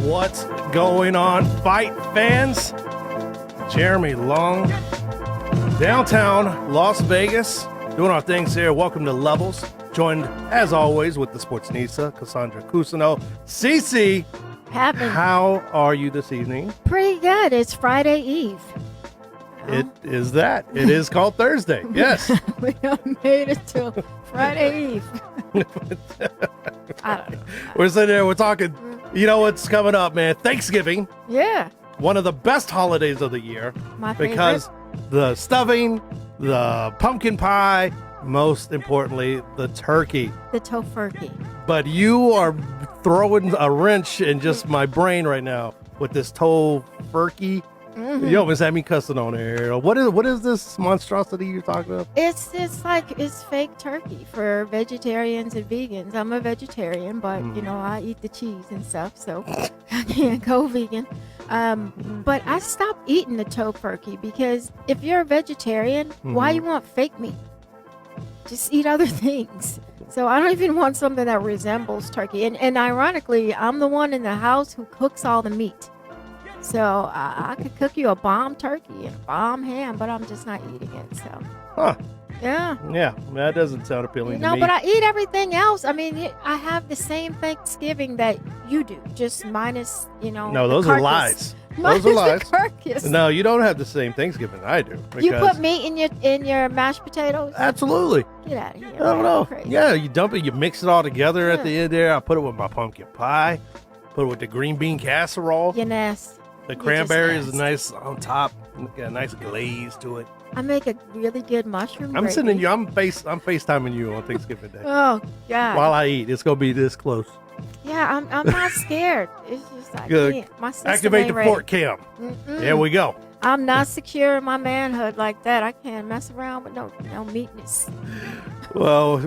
What's going on, fight fans? Jeremy Long, downtown Las Vegas, doing our things here. Welcome to Levels. Joined, as always, with the Sportsnista, Cassandra Cusino. Cece, how are you this evening? Pretty good. It's Friday Eve. It is that. It is called Thursday. Yes. We have made it till Friday Eve. I don't know. We're sitting there, we're talking, you know what's coming up, man? Thanksgiving. Yeah. One of the best holidays of the year. My favorite. Because the stuffing, the pumpkin pie, most importantly, the turkey. The tofurkey. But you are throwing a wrench in just my brain right now with this tofurkey. Mm-hmm. You almost had me cussing on air. What is this monstrosity you're talking about? It's fake turkey for vegetarians and vegans. I'm a vegetarian, but you know, I eat the cheese and stuff, so I can't go vegan. But I stopped eating the tofurkey because if you're a vegetarian, why you want fake meat? Just eat other things. So I don't even want something that resembles turkey. And ironically, I'm the one in the house who cooks all the meat. So I could cook you a bomb turkey and a bomb ham, but I'm just not eating it. So, yeah, that doesn't sound appealing to me. No, but I eat everything else. I mean, I have the same Thanksgiving that you do, just minus, No, those are lies. Those are lies. Carcass. No, you don't have the same Thanksgiving I do. You put meat in your mashed potatoes? Absolutely. Get out of here. I don't know. Crazy. Yeah, you dump it, you mix it all together at the end there. I put it with my pumpkin pie, put it with the green bean casserole. You're nasty. The cranberry is nice on top. Got a nice glaze to it. I make a really good mushroom I'm gravy. sending you. I'm FaceTiming you on Thanksgiving Day. Oh God! While I eat, it's gonna be this close. Yeah, I'm not scared. It's just I Good. can't. My system Activate ain't the ready. fort cam. There we go. I'm not secure in my manhood like that. I can't mess around with no meatness. Well,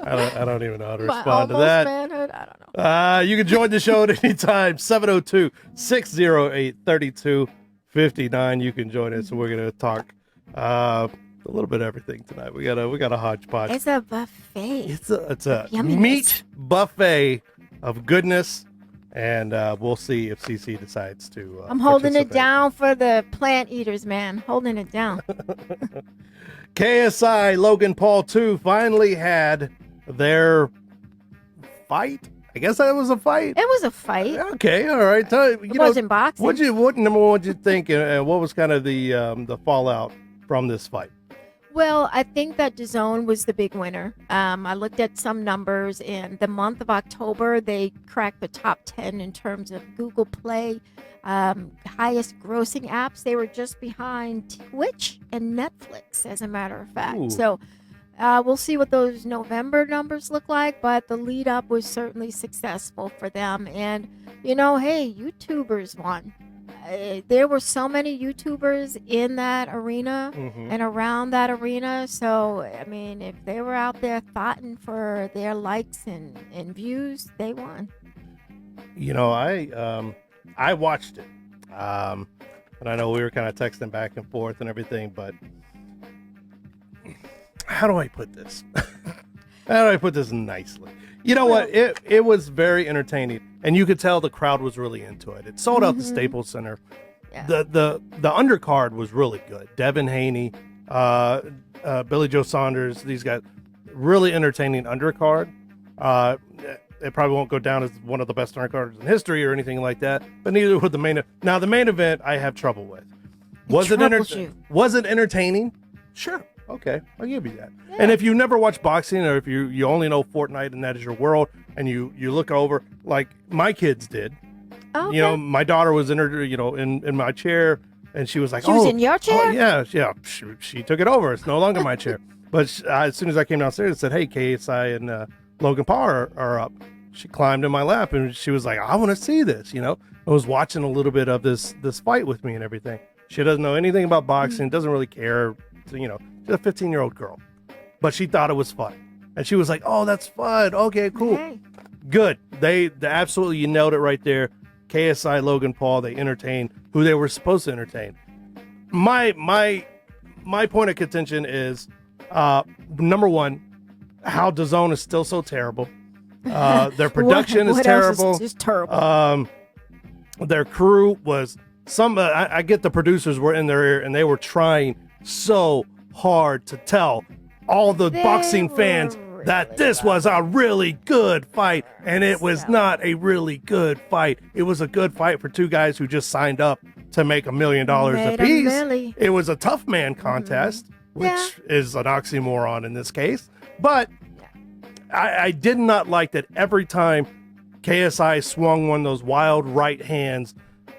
I don't even know how to respond to that. Manhood? I don't know. You can join the show at any time, 702-608-3259. You can join us, and we're going to talk a little bit of everything tonight. We got a hodgepodge. It's a buffet. It's a Yumminess. meat buffet of goodness, and we'll see if CC decides to I'm holding it participate. down for the plant eaters, man. Holding it down. KSI-Logan Paul 2 finally had their fight. I guess that was a fight. It was a fight. Okay, all right. It wasn't boxing. What number one did you think, and what was kind of the fallout from this fight? Well, I think that DAZN was the big winner. I looked at some numbers, and the month of October, they cracked the top 10 in terms of Google Play, highest grossing apps. They were just behind Twitch and Netflix, as a matter of fact. Ooh. So we'll see what those November numbers look like, but the lead up was certainly successful for them. And, hey, YouTubers won. There were so many YouTubers in that arena and around that arena. So, I mean, if they were out there fighting for their likes and views, they won. I watched it. And I know we were kind of texting back and forth and everything, but how do I put this? How do I put this nicely? You know what? It was very entertaining, and you could tell the crowd was really into it. It sold out the Staples Center. Yeah. The undercard was really good. Devin Haney, Billy Joe Saunders, these guys, really entertaining undercard. It probably won't go down as one of the best undercards in history or anything like that, but neither would the main event. Now, the main event I have trouble with. Was it entertaining? Sure. Okay, I'll give you that. Yeah. And if you never watch boxing, or if you only know Fortnite and that is your world, and you look over like my kids did, okay. My daughter was in her, in my chair, and she was like, she was in your chair? Oh, yeah, she took it over. It's no longer my chair. But as soon as I came downstairs and said, hey, KSI and Logan Paul are up, she climbed in my lap, and she was like, I want to see this, I was watching a little bit of this fight with me and everything. She doesn't know anything about boxing, doesn't really care, she's a 15-year-old girl. But she thought it was fun. And she was like, oh, that's fun. Okay, cool. Okay. Good. They absolutely, you nailed it right there. KSI-Logan Paul, they entertained who they were supposed to entertain. My point of contention is, number one, how DAZN is still so terrible. Their production is what terrible. Else is just terrible. Their crew was I get the producers were in their ear and they were trying so hard to tell all the boxing fans that this was a really good fight, and it was not a really good fight. It was a good fight for two guys who just signed up to make $1 million apiece. It was a tough man contest, which is an oxymoron in this case. But I did not like that every time KSI swung one of those wild right hands,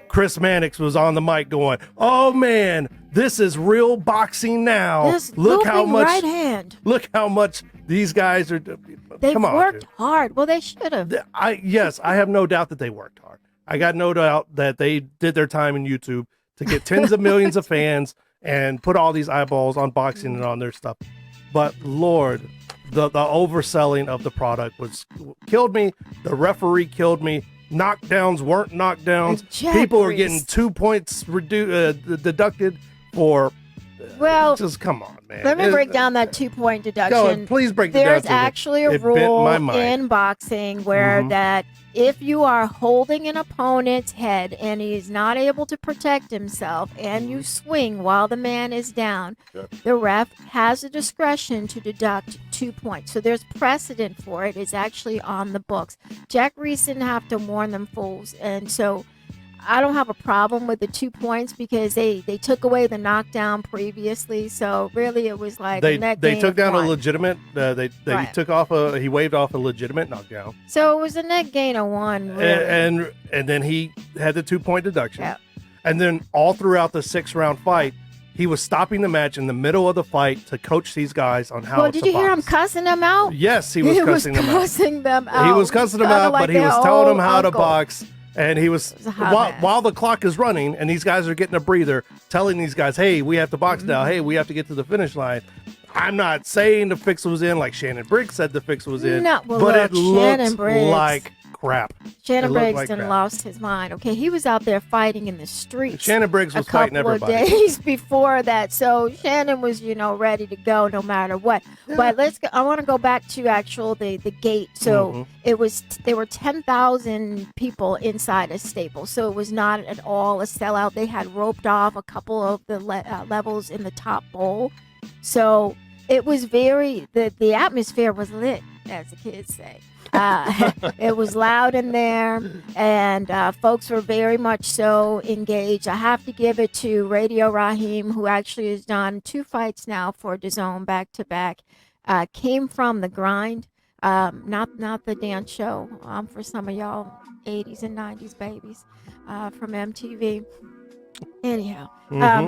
Chris Mannix was on the mic going, "Oh man, this is real boxing now. This look how much right hand. Look how much these guys are." They've Come on, worked dude. hard. Well, they should have. Yes, I have no doubt that they worked hard. I got no doubt that they did their time in YouTube to get tens of millions of fans and put all these eyeballs on boxing and on their stuff. But Lord, the overselling of the product killed me. The referee killed me. Knockdowns weren't knockdowns. People are getting 2 points deducted for. Well, just come on, man. Let me break down that 2-point deduction. Go ahead, please break it down. There's actually a rule in boxing where that if you are holding an opponent's head and he's not able to protect himself and you swing while the man is down, the ref has the discretion to deduct 2 points. So there's precedent for it. It's actually on the books. Jack Reese didn't have to warn them fools. And so I don't have a problem with the 2 points because they took away the knockdown previously. So really it was like they took down a legitimate he waved off a legitimate knockdown. So it was a net gain of 1 really. And then he had the 2-point deduction. Yep. And then all throughout the 6-round fight, he was stopping the match in the middle of the fight to coach these guys on how to box. Did you hear him cussing them out? Yes, he was cussing them out. He was cussing them out, but he was telling them how to box. And he was while the clock is running and these guys are getting a breather, telling these guys, "Hey, we have to box now. Hey, we have to get to the finish line." I'm not saying the fix was in, like Shannon Briggs said the fix was in, but it looked like crap. Shannon Briggs lost his mind. Okay, he was out there fighting in the streets. Shannon Briggs was fighting everybody. A couple of days before that, so Shannon was, ready to go no matter what. Yeah. But I want to go back to the gate. So there were 10,000 people inside a Staples, so it was not at all a sellout. They had roped off a couple of the levels in the top bowl, so it was the atmosphere was lit, as the kids say. It was loud in there, and folks were very much so engaged. I have to give it to Radio Raheem, who actually has done 2 fights now for DAZN back-to-back. Came from the grind, not the dance show. For some of y'all 80s and 90s babies from MTV. Anyhow,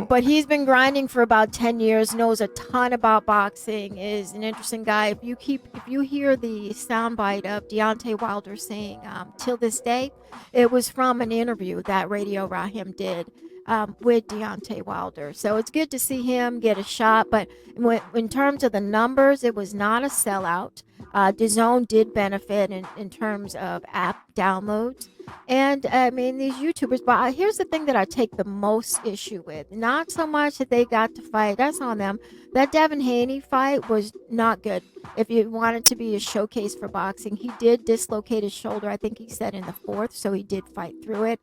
but he's been grinding for about 10 years, knows a ton about boxing, is an interesting guy. If you hear the soundbite of Deontay Wilder saying, "till this day," it was from an interview that Radio Raheem did with Deontay Wilder. So it's good to see him get a shot. But in terms of the numbers, it was not a sellout. DAZN did benefit in terms of app downloads. And I mean, these YouTubers, but here's the thing that I take the most issue with. Not so much that they got to fight, that's on them. That Devin Haney fight was not good. If you wanted to be a showcase for boxing, he did dislocate his shoulder, I think he said in the 4th, so he did fight through it.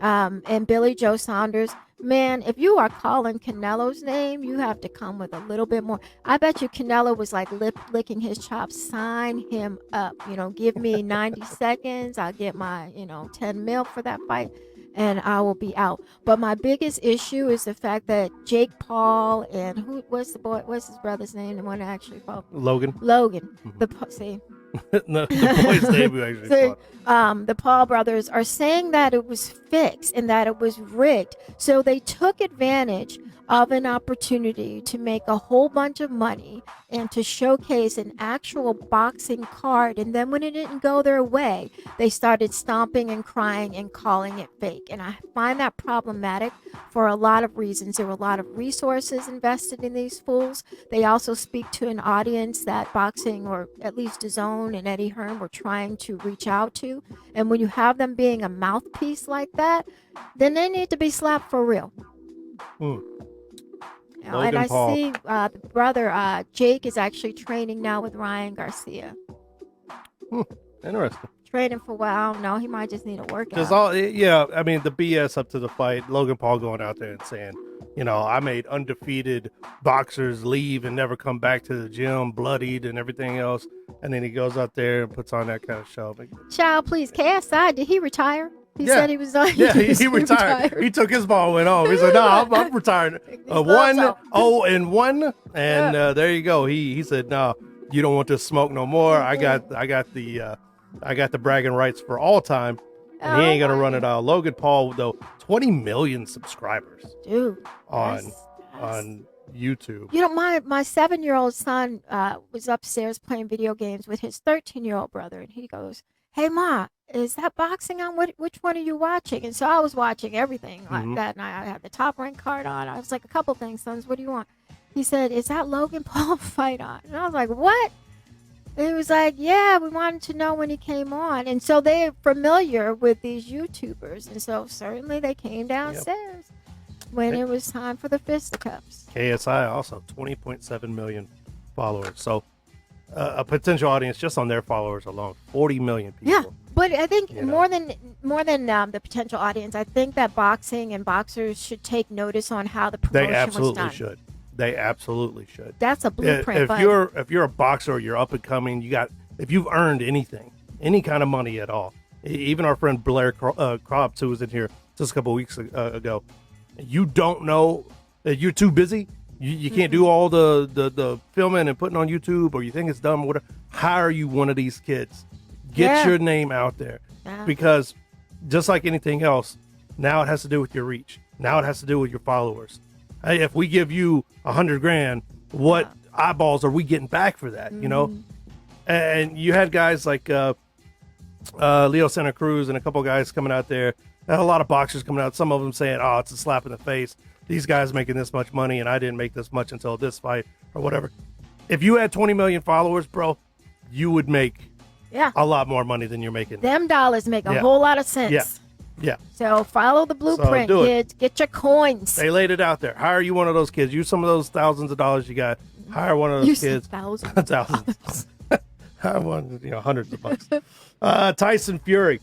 And Billy Joe Saunders, man, if you are calling Canelo's name, you have to come with a little bit more. I bet you Canelo was like licking his chops. Sign him up. Give me 90 seconds. I'll get my, 10 mil for that fight, and I will be out. But my biggest issue is the fact that Jake Paul and what's his brother's name? The one that actually fought? Logan. The boy's name who actually fought. The Paul brothers are saying that it was fixed and that it was rigged. So they took advantage of an opportunity to make a whole bunch of money and to showcase an actual boxing card. And then when it didn't go their way, they started stomping and crying and calling it fake. And I find that problematic for a lot of reasons. There were a lot of resources invested in these fools. They also speak to an audience that boxing, or at least DAZN and Eddie Hearn, were trying to reach out to. And when you have them being a mouthpiece like that, then they need to be slapped for real. And I see the brother Jake is actually training now with Ryan Garcia. Interesting. Training for what? I don't know. He might just need a workout. Just all, yeah. I mean, the BS up to the fight. Logan Paul going out there and saying, I made undefeated boxers leave and never come back to the gym, bloodied and everything else. And then he goes out there and puts on that kind of show. Child, please. KSI, did he retire? He said he was done. Yeah, he retired. He took his ball and went home. He said, "No, I'm retiring." 1-0-1, and there you go. He said, "No, you don't want this smoke no more. I got the bragging rights for all time, and he ain't gonna run it out." Logan Paul, though, 20 million subscribers, dude, on YouTube. My 7-year-old son was upstairs playing video games with his 13-year-old brother, and he goes, "Hey, Ma, is that boxing on? Which one are you watching?" And so I was watching everything like that night. I had the Top Rank card on. I was like, "A couple things, sons. What do you want?" He said, "Is that Logan Paul fight on?" And I was like, "What?" And he was like, "Yeah, we wanted to know when he came on." And so they're familiar with these YouTubers. And so certainly they came downstairs when it was time for the fisticuffs. KSI also 20.7 million followers. So a potential audience just on their followers alone, 40 million people. Yeah, but I think more than the potential audience, I think that boxing and boxers should take notice on how the promotion was done. They absolutely should. That's a blueprint. If you're a boxer or you're up and coming, if you've earned anything, any kind of money at all. Even our friend Blair Crops, who was in here just a couple of weeks ago, you don't know that you're too busy. You can't do all the filming and putting on YouTube, or you think it's dumb or whatever. Hire you one of these kids. Get your name out there. Because just like anything else, now it has to do with your reach. Now it has to do with your followers. Hey, if we give you $100,000, what eyeballs are we getting back for that? And you had guys like Leo Santa Cruz and a couple guys coming out there. A lot of boxers coming out. Some of them saying, "Oh, it's a slap in the face. These guys making this much money, and I didn't make this much until this fight," or whatever. If you had 20 million followers, bro, you would make a lot more money than you're making. Them dollars make a whole lot of sense. Yeah. So follow the blueprint, kids. Get your coins. They laid it out there. Hire you one of those kids. Use some of those thousands of dollars you got. Hire one of those kids. Thousands. Thousands. Hire one, hundreds of bucks. Tyson Fury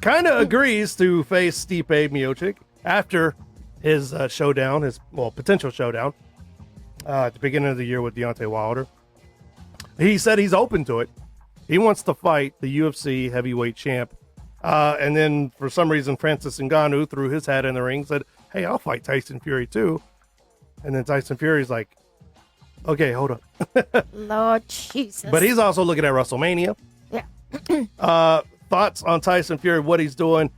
kind of agrees to face Stipe Miocic after his showdown, potential showdown at the beginning of the year with Deontay Wilder. He said he's open to it. He wants to fight the UFC heavyweight champ. And then for some reason, Francis Ngannou threw his hat in the ring, said, "Hey, I'll fight Tyson Fury too." And then Tyson Fury's like, "Okay, hold up." Lord Jesus. But he's also looking at WrestleMania. Yeah. Thoughts on Tyson Fury, what he's doing?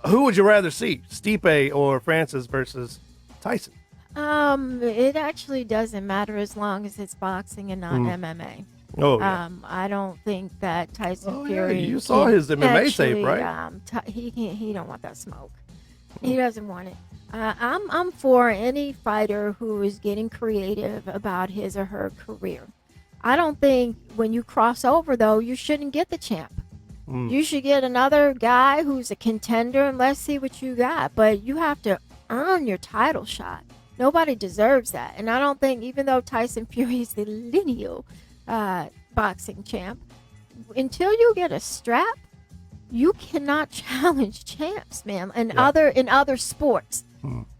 Who would you rather see, Stipe or Francis versus Tyson? It actually doesn't matter as long as it's boxing and not MMA. Oh, yeah. I don't think that Tyson Fury. Yeah, you saw his MMA tape, right? He don't want that smoke. He doesn't want it. I'm for any fighter who is getting creative about his or her career. I don't think when you cross over, though, you shouldn't get the champ. You should get another guy who's a contender, and let's see what you got. But you have to earn your title shot. Nobody deserves that. And I don't think, even though Tyson Fury is the lineal boxing champ, until you get a strap, you cannot challenge champs, man, in other sports.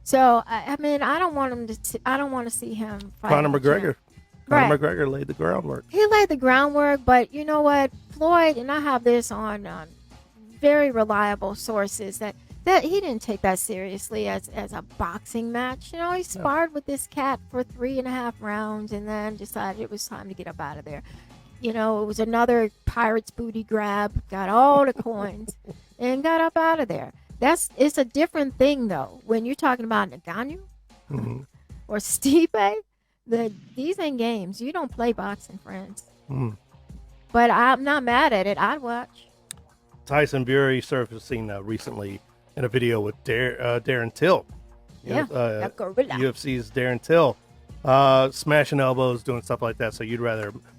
So I mean, I don't want to see him fight Conor McGregor. Conor McGregor laid the groundwork. He laid the groundwork, but you know what, Floyd, and I have this on very reliable sources that he didn't take that seriously as a boxing match. He sparred with this cat for 3.5 rounds and then decided it was time to get up out of there. It was another pirate's booty grab, got all the coins, and got up out of there. It's a different thing, though, when you're talking about Ngannou or Stipe. These ain't games. You don't play boxing, friends. But I'm not mad at it. I'd watch. Tyson Fury surfacing recently in a video with Darren Till. UFC's Darren Till. Smashing elbows, doing stuff like that. So you'd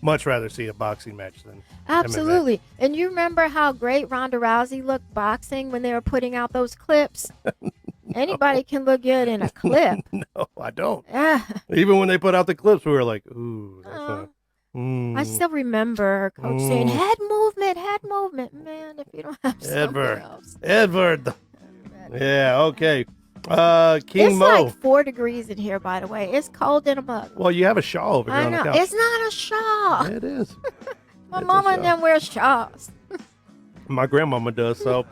much rather see a boxing match than absolutely. MMA. And you remember how great Ronda Rousey looked boxing when they were putting out those clips? Anybody can look good in a clip. No, I don't. Even when they put out the clips, we were like, "Ooh, that's I still remember Coach saying, head movement. Man, if you don't have something else. Edward. Yeah, okay. King it's Mo. like 4 degrees in here, by the way. It's cold in a mug. Well, you have a shawl over here I on know. the couch. It's not a shawl. It is. My mama and them wear shawls. My grandmama does. So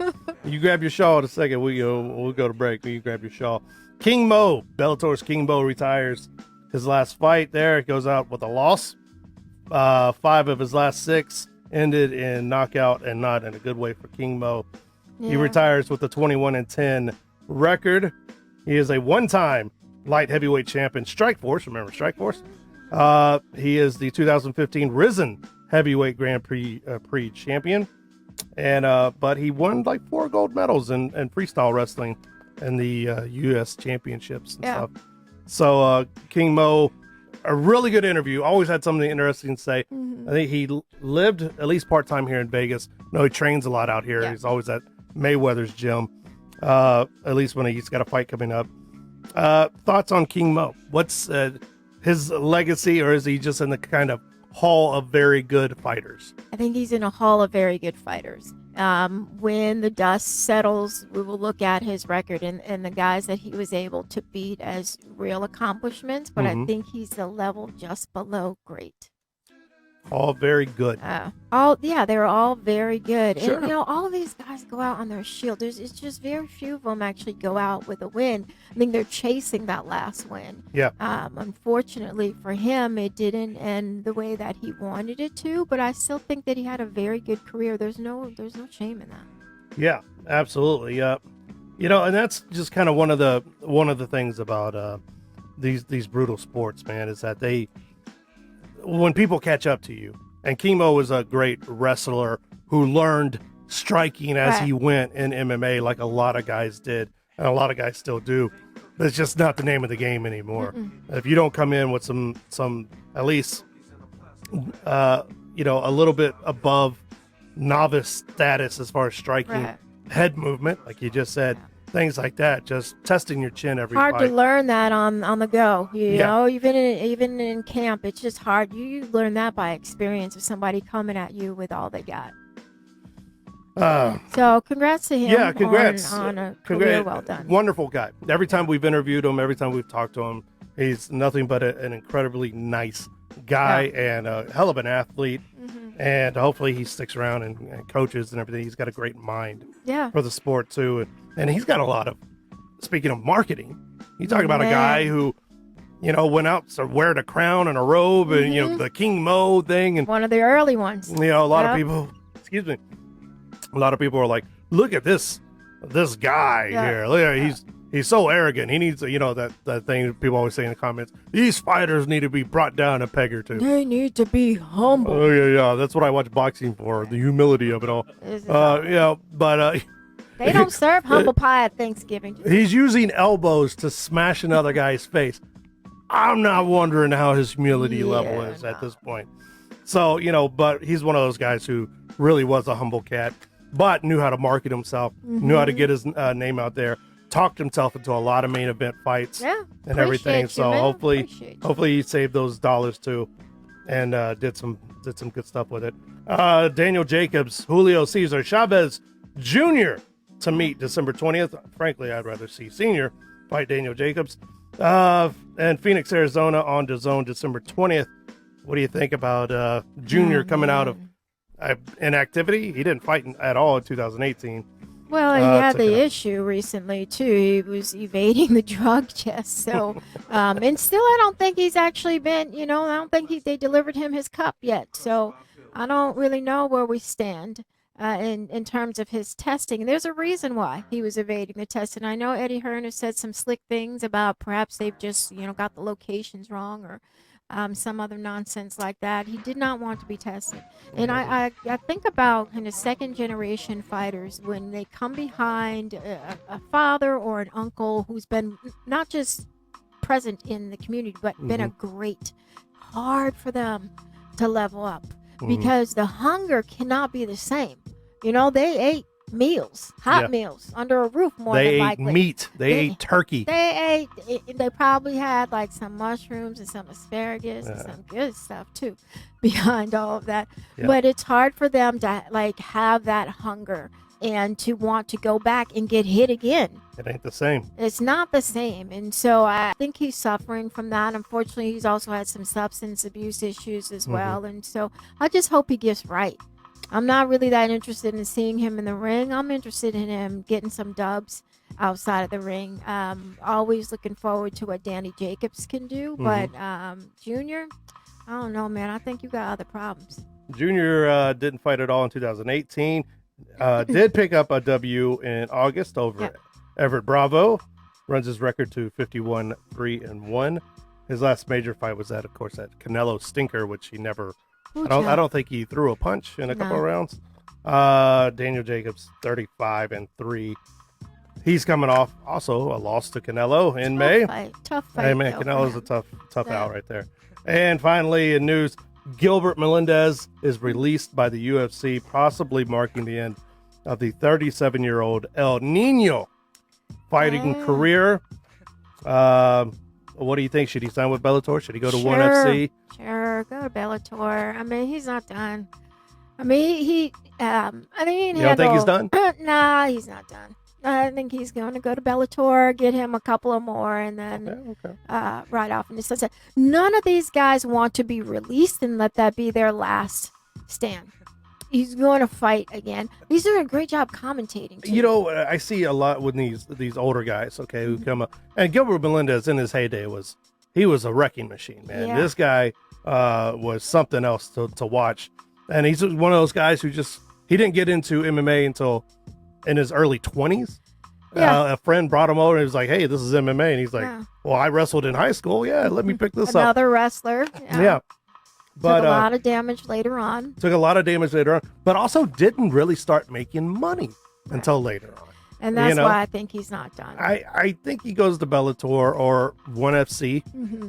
you grab your shawl in a second. We'll go to break. You grab your shawl. King Mo. Bellator's King Mo retires his last fight there. It goes out with a loss. 5 of his last 6 ended in knockout, and not in a good way for King Mo. Yeah. He retires with a 21-10 record. He is a one-time light heavyweight champion. Strikeforce, remember Strikeforce? He is the 2015 Risen Heavyweight Grand Prix champion, and but he won like 4 gold medals in freestyle wrestling and the U.S. championships and stuff. So King Mo, a really good interview. Always had something interesting to say. I think he lived at least part-time here in Vegas. No, he trains a lot out here. He's always at Mayweather's gym, at least when he's got a fight coming up. Thoughts on King Mo? What's his legacy, or is he just in the kind of hall of very good fighters? I think he's in a hall of very good fighters. When the dust settles, we will look at his record and the guys that he was able to beat as real accomplishments, but I think he's a level just below great. All very good. They're all very good. Sure. And, all of these guys go out on their shield. It's just very few of them actually go out with a win. I think they're chasing that last win. Yeah. Unfortunately for him, it didn't end the way that he wanted it to, but I still think that he had a very good career. There's no shame in that. Yeah, absolutely. And that's just kind of one of the things about these brutal sports, man, is that when people catch up to you, and King Mo was a great wrestler who learned striking as he went in MMA, like a lot of guys did, and a lot of guys still do. But it's just not the name of the game anymore. If you don't come in with some at least, a little bit above novice status as far as striking, head movement, like you just said, things like that, just testing your chin every hard fight. To learn that on the go. You know, even in camp, it's just hard. You learn that by experience of somebody coming at you with all they got. So congrats to him. Yeah, congrats on a career well done. Wonderful guy. Every time we've interviewed him, every time we've talked to him, he's nothing but an incredibly nice guy and a hell of an athlete. And hopefully he sticks around and coaches and everything. He's got a great mind for the sport too. And he's got a lot of, speaking of marketing, you talk about a guy who, went out to wear a crown and a robe and, the King Mo thing. And one of the early ones. A lot of people, a lot of people are like, look at this guy here. Look at, he's so arrogant. He needs, that thing people always say in the comments. These fighters need to be brought down a peg or two. They need to be humble. Oh yeah. That's what I watch boxing for. The humility of it all. But they don't serve humble pie at Thanksgiving. He's using elbows to smash another guy's face. I'm not wondering how his humility level is at this point. So, but he's one of those guys who really was a humble cat, but knew how to market himself, knew how to get his name out there, talked himself into a lot of main event fights and everything. So hopefully he saved those dollars too and did some good stuff with it. Daniel Jacobs, Julio Cesar Chavez Jr. to meet December 20th. Frankly, I'd rather see Senior fight Daniel Jacobs. And Phoenix, Arizona on DAZN December 20th. What do you think about Junior coming out of inactivity? He didn't fight at all in 2018. Well, he had the issue recently, too. He was evading the drug test. So, and still, I don't think he's actually been, I don't think they delivered him his cup yet. So, I don't really know where we stand in terms of his testing. And there's a reason why he was evading the test. And I know Eddie Hearn has said some slick things about perhaps they've just, got the locations wrong or some other nonsense like that. He did not want to be tested. And I think about kind of second generation fighters when they come behind a father or an uncle who's been not just present in the community, but been a great, hard for them to level up because the hunger cannot be the same. They ate meals, hot Yeah. meals under a roof more They than ate likely. meat. They ate turkey. They probably had like some mushrooms and some asparagus and some good stuff too behind all of that. Yeah. But it's hard for them to like have that hunger and to want to go back and get hit again. It ain't the same. It's not the same. And so I think he's suffering from that. Unfortunately, he's also had some substance abuse issues as well. And so I just hope he gets right. I'm not really that interested in seeing him in the ring. I'm interested in him getting some dubs outside of the ring. Always looking forward to what Danny Jacobs can do. But Junior, I don't know, man. I think you got other problems. Junior didn't fight at all in 2018. Did pick up a W in August over Everett Bravo. Runs his record to 51-3-1. His last major fight was that, of course, that Canelo stinker, which he never. I don't think he threw a punch in a couple of rounds. Daniel Jacobs 35-3. He's coming off also a loss to Canelo in May. Tough fight. Hey man, Canelo's a tough out right there. And finally, in news, Gilbert Melendez is released by the UFC, possibly marking the end of the 37-year-old El Nino fighting career. What do you think? Should he sign with Bellator? Should he go to ONE FC? Sure, go to Bellator. I mean, he's not done. I mean, you don't think he's done? Nah, he's not done. I think he's going to go to Bellator, get him a couple of more, and then right off in the sunset. None of these guys want to be released and let that be their last stand. He's going to fight again. He's doing a great job commentating, too. You know, I see a lot with these older guys, who come up. And Gilbert Melendez, in his heyday, was a wrecking machine, man. Yeah. This guy was something else to watch. And he's one of those guys who he didn't get into MMA until in his early 20s. A friend brought him over and he was like, hey, this is MMA. And he's like, well, I wrestled in high school. Yeah, let me pick this up. Another wrestler. Yeah. But took a lot of damage later on. But also didn't really start making money until later on. And that's why I think he's not done. I think he goes to Bellator or ONE FC,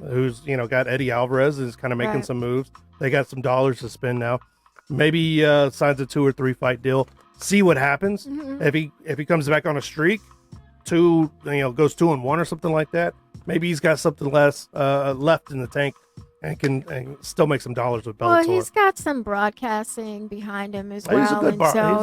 who's, got Eddie Alvarez and is kind of making some moves. They got some dollars to spend now. Maybe signs a 2 or 3 fight deal. See what happens. If he comes back on a streak, goes 2-1 or something like that. Maybe he's got something less left in the tank and can still make some dollars with Bellator. Well, he's got some broadcasting behind him as well. He's a good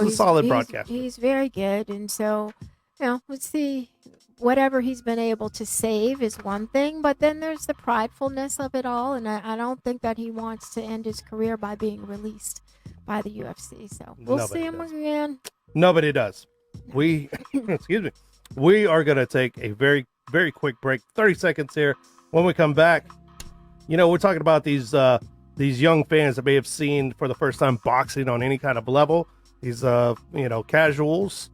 he's a solid broadcaster. He's very good, and so let's see. Whatever he's been able to save is one thing, but then there's the pridefulness of it all, and I don't think that he wants to end his career by being released by the UFC. So we'll see him again. Nobody does. We we are going to take a very, very quick break. 30 seconds here. When we come back, we're talking about these young fans that may have seen for the first time boxing on any kind of level. These casuals,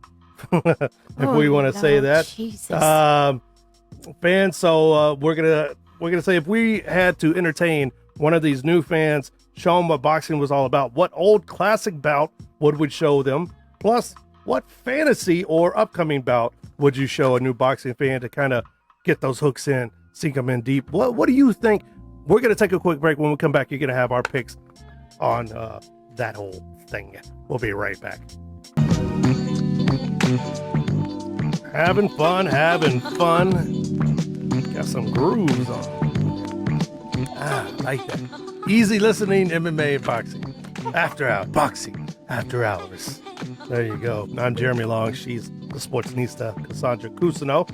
if we want to say that. Fans. So we're gonna say, if we had to entertain one of these new fans, show them what boxing was all about, what old classic bout would we show them? Plus, what fantasy or upcoming bout would you show a new boxing fan to kind of get those hooks in, sink them in deep? What do you think? We're going to take a quick break. When we come back, you're going to have our picks on that whole thing. We'll be right back. Having fun. Got some grooves on. I like that. Easy listening, MMA and boxing. After hours. Boxing after hours. There you go. I'm Jeremy Long. She's the Sportsnista, Cassandra Cusino.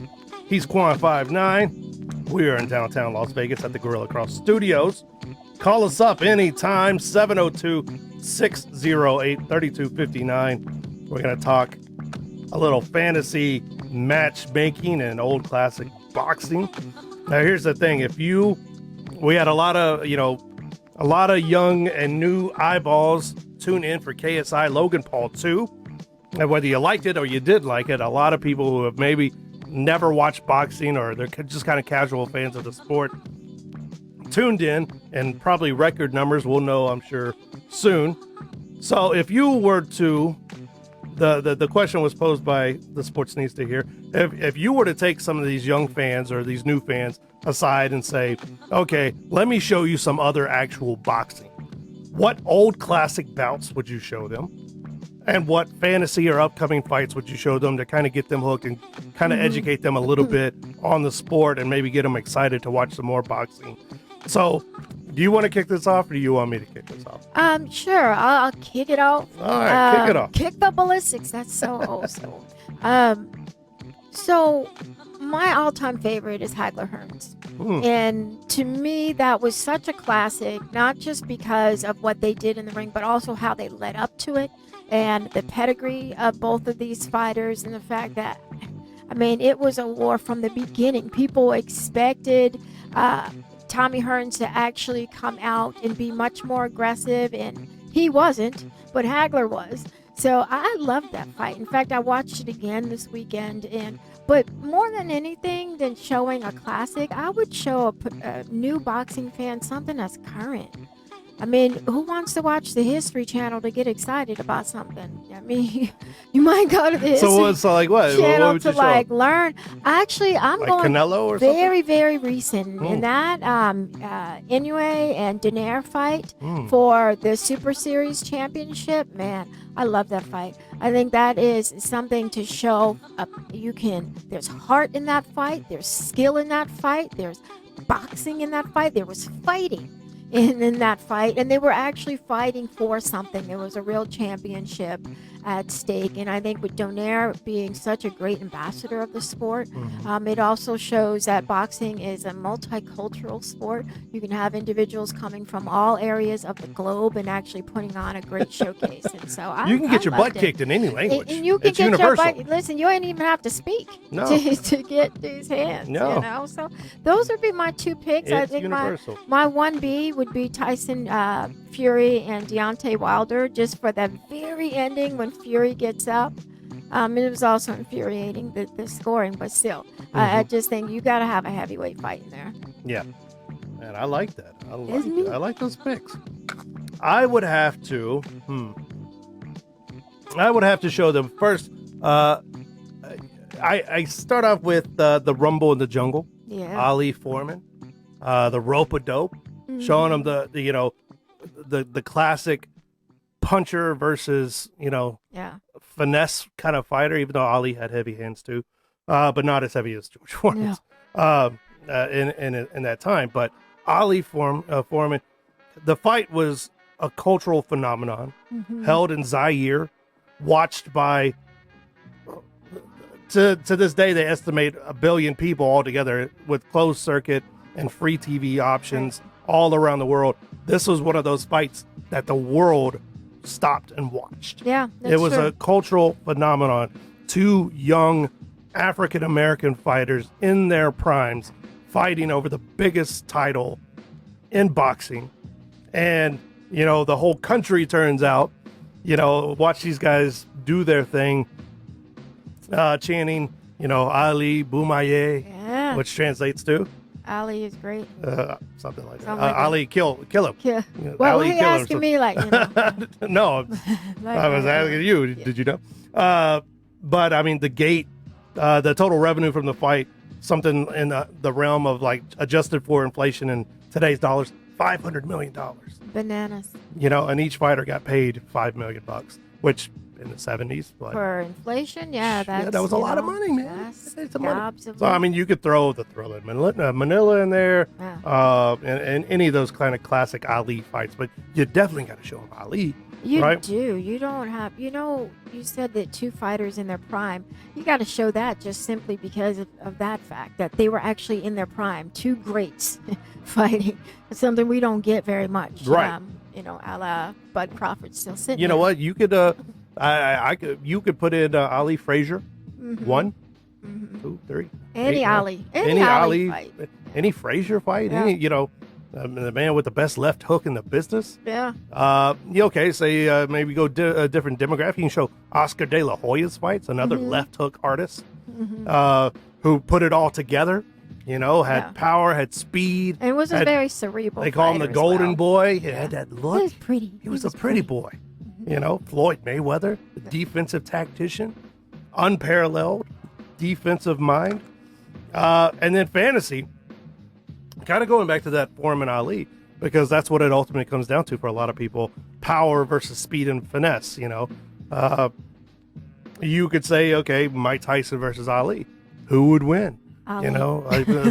He's Quan59. We are in downtown Las Vegas at the Gorilla Cross Studios. Call us up anytime, 702-608-3259. We're going to talk a little fantasy matchmaking and old classic boxing. Now, here's the thing. We had a lot of young and new eyeballs tune in for KSI-Logan Paul 2. And whether you liked it or you did like it, a lot of people who have maybe never watched boxing or they're just kind of casual fans of the sport tuned in, and probably record numbers. We'll know, I'm sure, soon. So if you were to, the question was posed by the Sportsnista here, if you were to take some of these young fans or these new fans aside and say, okay, let me show you some other actual boxing, what old classic bouts would you show them? And what fantasy or upcoming fights would you show them to kind of get them hooked and kind of educate them a little bit on the sport and maybe get them excited to watch some more boxing? So, do you want to kick this off, or do you want me to kick this off? Sure. I'll kick it off. All right, kick it off. Kick the ballistics. That's so old school. So my all-time favorite is Hagler Hearns. And to me, that was such a classic, not just because of what they did in the ring, but also how they led up to it and the pedigree of both of these fighters and the fact that, I mean, it was a war from the beginning. People expected Tommy Hearns to actually come out and be much more aggressive, and he wasn't, but Hagler was. So I loved that fight. In fact, I watched it again this weekend, but more than anything than showing a classic, I would show a new boxing fan something that's current. I mean, who wants to watch the History Channel to get excited about something? I mean, you might go to the History Channel to like learn. Actually, I'm like going Canelo or very, something? very recent. In that Inoue and Daenerys fight for the Super Series Championship, man, I love that fight. I think that is something to show. There's heart in that fight. There's skill in that fight. There's boxing in that fight. There was fighting in that fight, and they were actually fighting for something. There was a real championship at stake, and I think with Daenerys being such a great ambassador of the sport, it also shows that boxing is a multicultural sport. You can have individuals coming from all areas of the globe and actually putting on a great showcase. And so you can get your butt kicked in any language. And you can it's get universal. your butt. Listen, you ain't even have to speak to get these hands. No. You know, so those would be my two picks. It's I think universal. my 1B would be Tyson Fury and Deontay Wilder, just for that very ending when Fury gets up. It was also infuriating, the scoring, but still, I just think you got to have a heavyweight fight in there. Yeah, and I like that. I like those picks. I would have to. I would have to show them first. I start off with the Rumble in the Jungle. Yeah. Ali Foreman, the Rope-a-Dope, showing them the classic puncher versus finesse kind of fighter. Even though Ali had heavy hands too, but not as heavy as George Foreman's in that time. But Ali Foreman, the fight was a cultural phenomenon, held in Zaire, watched by. To this day, they estimate 1 billion people altogether with closed circuit and free TV options all around the world. This was one of those fights that the world stopped and watched. Yeah, that's it was true. a cultural phenomenon. Two young African-American fighters in their primes fighting over the biggest title in boxing. And, the whole country turns out, watch these guys do their thing. Chanting, Ali Boumaye, which translates to Ali is great. something like that. Something like Ali, kill him. Yeah. Well, Ali, you asking me like, No, I was asking you. Yeah. Did you know? But I mean, the gate, the total revenue from the fight, something in the realm of like adjusted for inflation in today's dollars, $500 million. Bananas. And each fighter got paid $5 million, which. In the 70s, but for inflation, that was a lot of money, man. It's money. So I mean, you could throw the Thriller Manila in there, and any of those kind of classic Ali fights, but you definitely got to show them Ali. You do. You don't have. You said that two fighters in their prime. You got to show that just simply because of that fact that they were actually in their prime. Two greats fighting. It's something we don't get very much. Right. A la Bud Crawford still sitting. You know what? You could. You could put in Ali Frazier, 1, 2, 3. Any Ali fight. Any Frazier fight. Yeah. Any the man with the best left hook in the business. Yeah. Okay. Say maybe go a different demographic. You can show Oscar De La Hoya's fights, another left hook artist, who put it all together. Had power, had speed. And it was a very cerebral. They call him the Golden Boy. He had that look. He was pretty. He was a pretty boy. Floyd Mayweather, the defensive tactician, unparalleled defensive mind. And then fantasy, kind of going back to that Foreman Ali, because that's what it ultimately comes down to for a lot of people. Power versus speed and finesse, You could say, okay, Mike Tyson versus Ali. Who would win? Ali. You know,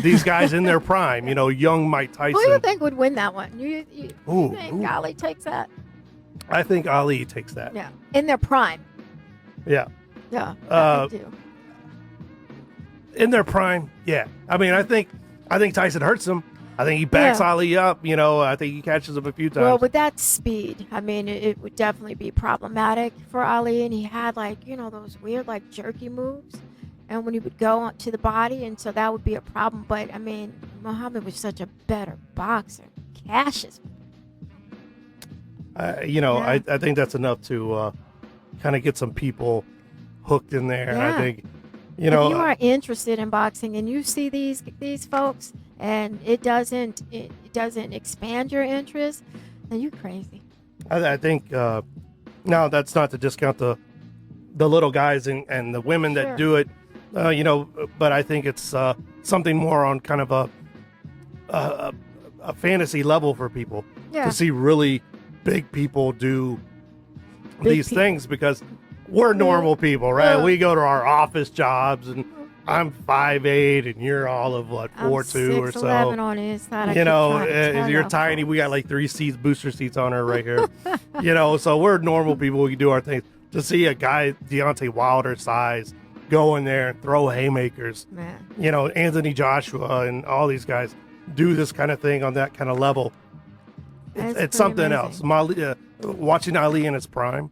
these guys in their prime, you know, young Mike Tyson. Who do you think would win that one? You think Ooh. Ali takes that? I think Ali takes that. Yeah, in their prime. Yeah. Yeah, I do. In their prime, yeah. I mean, I think Tyson hurts him. I think he backs Ali up. You know, I think he catches him a few times. Well, with that speed, I mean, it would definitely be problematic for Ali. And he had, like, you know, those weird, like, jerky moves. And when he would go to the body, and so that would be a problem. But, I mean, Muhammad was such a better boxer. Cassius. You know, I think that's enough to kind of get some people hooked in there. Yeah. I think, you know. If you are interested in boxing and you see these folks and it doesn't expand your interest, then you're crazy. I think now that's not to discount the little guys and the women that do it, you know, but I think it's something more on kind of a fantasy level for people to see really big people do these things, because we're normal people, right? Yeah. We go to our office jobs, and I'm 5'8", and you're all of what, 4'2" or so. 6'11" on his side. You know, you're tiny. We got like 3 seats, booster seats on her right here. You know, so we're normal people. We can do our things. To see a guy Deontay Wilder size go in there and throw haymakers, Man. you know, Anthony Joshua and all these guys do this kind of thing on that kind of level. It's something else. Watching Ali in his prime,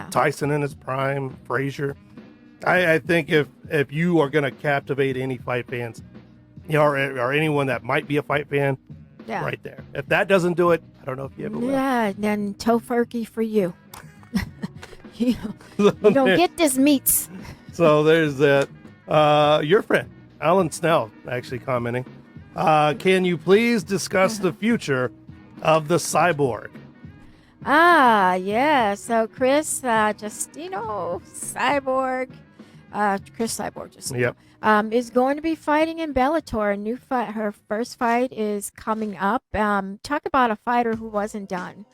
Tyson in his prime, Frazier. I think if you are going to captivate any fight fans, you know, or anyone that might be a fight fan, right there. If that doesn't do it, I don't know if you ever will. Yeah, then Tofurkey for you. you don't get this meats. So there's that. Your friend, Alan Snell, actually commenting. Can you please discuss the future of the cyborg? Yeah. So Chris Cyborg, Chris Cyborg is going to be fighting in Bellator. A new fight, her first fight is coming up. Talk about a fighter who wasn't done.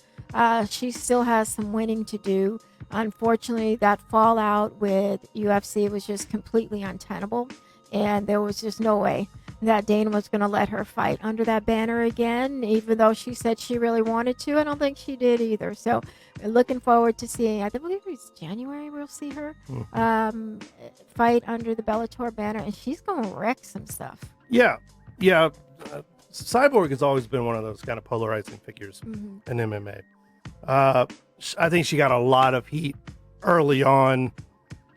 She still has some winning to do. Unfortunately, that fallout with UFC was just completely untenable, and there was just no way that Dana was going to let her fight under that banner again, even though she said she really wanted to. I don't think she did either. So looking forward to seeing, I believe it's January we'll see her fight under the Bellator banner, and she's going to wreck some stuff. Yeah. Cyborg has always been one of those kind of polarizing figures in MMA. I think she got a lot of heat early on,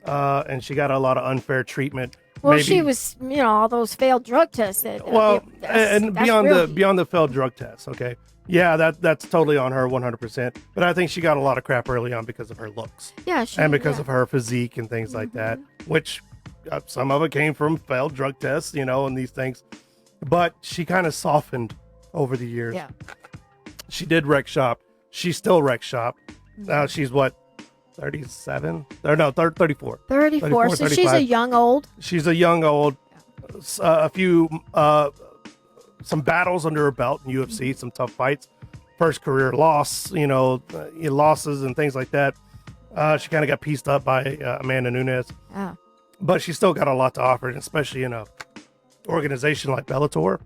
and she got a lot of unfair treatment. Well, she was, you know, all those failed drug tests. And beyond the failed drug tests, okay? Yeah, that's totally on her 100%. But I think she got a lot of crap early on because of her looks. Yeah, and because of her physique and things like that, which some of it came from failed drug tests, you know, and these things. But she kind of softened over the years. Yeah. She did wreck shop. She still wrecks shop. Now she's what? 37? Or no, 34. 34. So 35. She's a young old. She's a young old. A few, some battles under her belt in UFC, some tough fights. First career loss, you know, losses and things like that. She kind of got pieced up by Amanda Nunes. Oh. But she still got a lot to offer, especially in a organization like Bellator.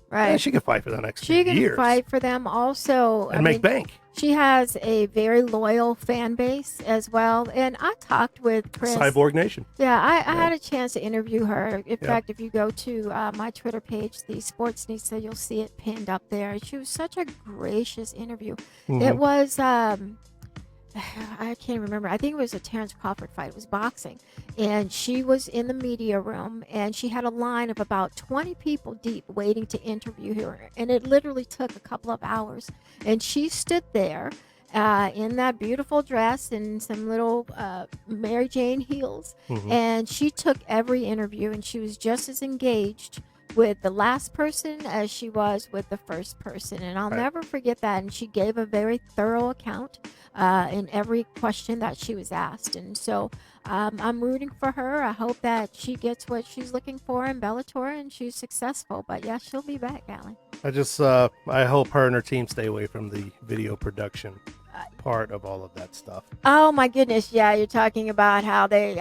Right. Yeah, she can fight for the next years. She can fight for them also. And make bank. She has a very loyal fan base as well. And I talked with Chris. Cyborg Nation. Yeah, I had a chance to interview her. In fact, if you go to my Twitter page, the Sportsnista, you'll see it pinned up there. She was such a gracious interview. It was... I can't remember. I think it was a Terrence Crawford fight. It was boxing. And she was in the media room, and she had a line of about 20 people deep waiting to interview her. And it literally took a couple of hours. And she stood there in that beautiful dress and some little Mary Jane heels. And she took every interview, and she was just as engaged with the last person as she was with the first person. And I'll never forget that. And she gave a very thorough account in every question that she was asked. And so I'm rooting for her. I hope that she gets what she's looking for in Bellator and she's successful. But yeah, she'll be back, Alan. I hope her and her team stay away from the video production. part of all of that stuff. Oh my goodness! Yeah, you're talking about how they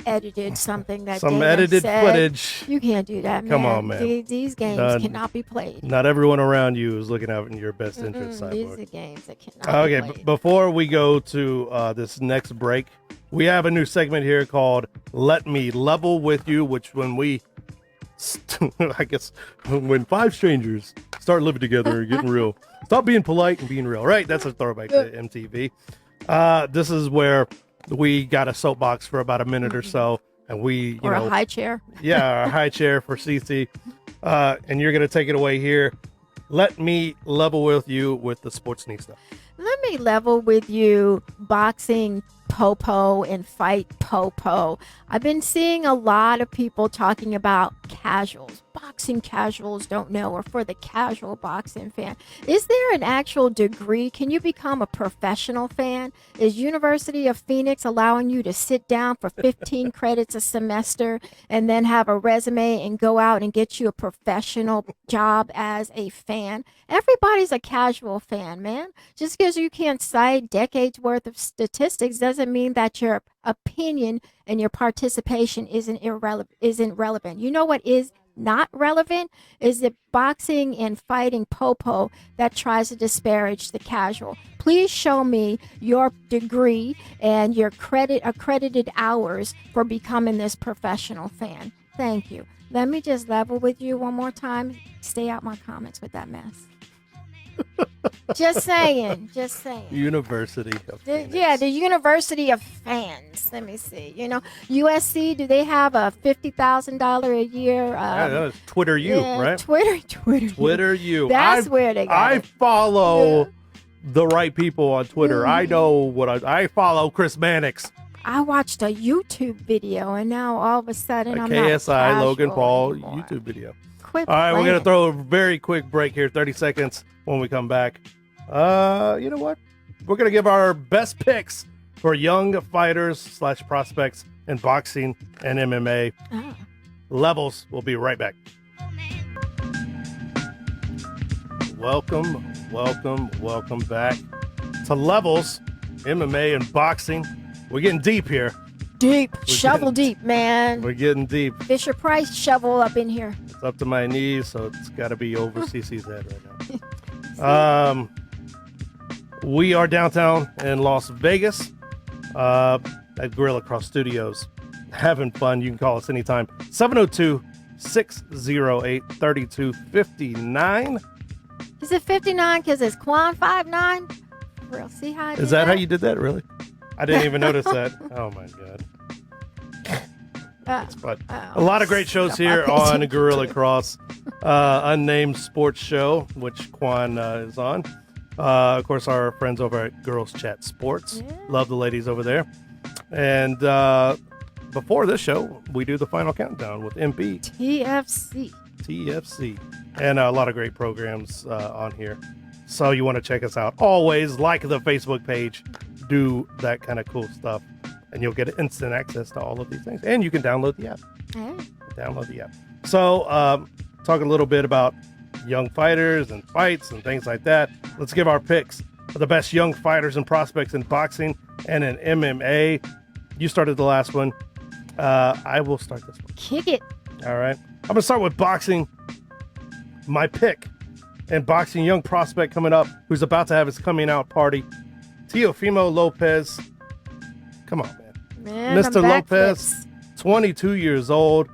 edited something that Some Dana edited said. footage. You can't do that, man. Come on, man. These games None. cannot be played. Not everyone around you is looking out in your best interest, These Cyborg. are games that cannot be Okay, played. before we go to this next break, we have a new segment here called Let Me Level With You, which when we, I guess, when five strangers start living together and getting real, stop being polite and being real, right? That's a throwback to MTV. This is where we got a soapbox for about a minute or so, and we, or a high chair. Yeah, a high chair for CC. And you're going to take it away here. Let me level with you with the Sportsnista. Let me level with you boxing popo and fight popo. I've been seeing a lot of people talking about casuals. Boxing casuals don't know, or for the casual boxing fan. Is there an actual degree? Can you become a professional fan? Is University of Phoenix allowing you to sit down for 15 credits a semester and then have a resume and go out and get you a professional job as a fan? Everybody's a casual fan, man. Just because you can't cite decades worth of statistics doesn't mean that your opinion and your participation isn't relevant. You know what is not relevant is the boxing and fighting popo that tries to disparage the casual. Please show me your degree and your accredited hours for becoming this professional fan. Thank you. Let me just level with you one more time. Stay out my comments with that mess. Just saying. University of Phoenix. Yeah, the University of Fans. Let me see. USC, do they have a $50,000 a year? That's Twitter U, right? Twitter U. That's where they got I it. follow the right people on Twitter. I know what I follow. Chris Mannix. I watched a YouTube video, and now all of a sudden I'm KSI-Logan not Paul anymore. YouTube video. Quit All right, we're playing. going to throw a very quick break here, 30 seconds when we come back. You know what? We're going to give our best picks for young fighters / prospects in boxing and MMA. Ah. Levels. We'll be right back. Welcome back to Levels, MMA and boxing. We're getting deep here. Shovel deep, man. We're getting deep. Fisher Price shovel up in here. It's up to my knees, so it's got to be over CC's head right now. We are downtown in Las Vegas at Gorilla Cross Studios. Having fun. You can call us anytime. 702-608-3259. Is it 59 because it's Quan 59? Real, see how I did Is that how you did that, really? I didn't even notice that. Oh, my God. It's fun. A lot of great shows here on Gorilla Cross. Unnamed Sports Show, which Quan is on. Of course, our friends over at Girls Chat Sports. Yeah. Love the ladies over there. And before this show, we do the final countdown with MP. TFC. And a lot of great programs on here. So you want to check us out. Always like the Facebook page. Do that kind of cool stuff. And you'll get instant access to all of these things. And you can download the app. Download the app. So talk a little bit about young fighters and fights and things like that. Let's give our picks for the best young fighters and prospects in boxing and in MMA. You started the last one. I will start this one. Kick it. All right. I'm going to start with boxing. My pick in boxing, young prospect coming up who's about to have his coming out party. Teofimo Lopez. Come on, man. Mr. Lopez, 22 years old,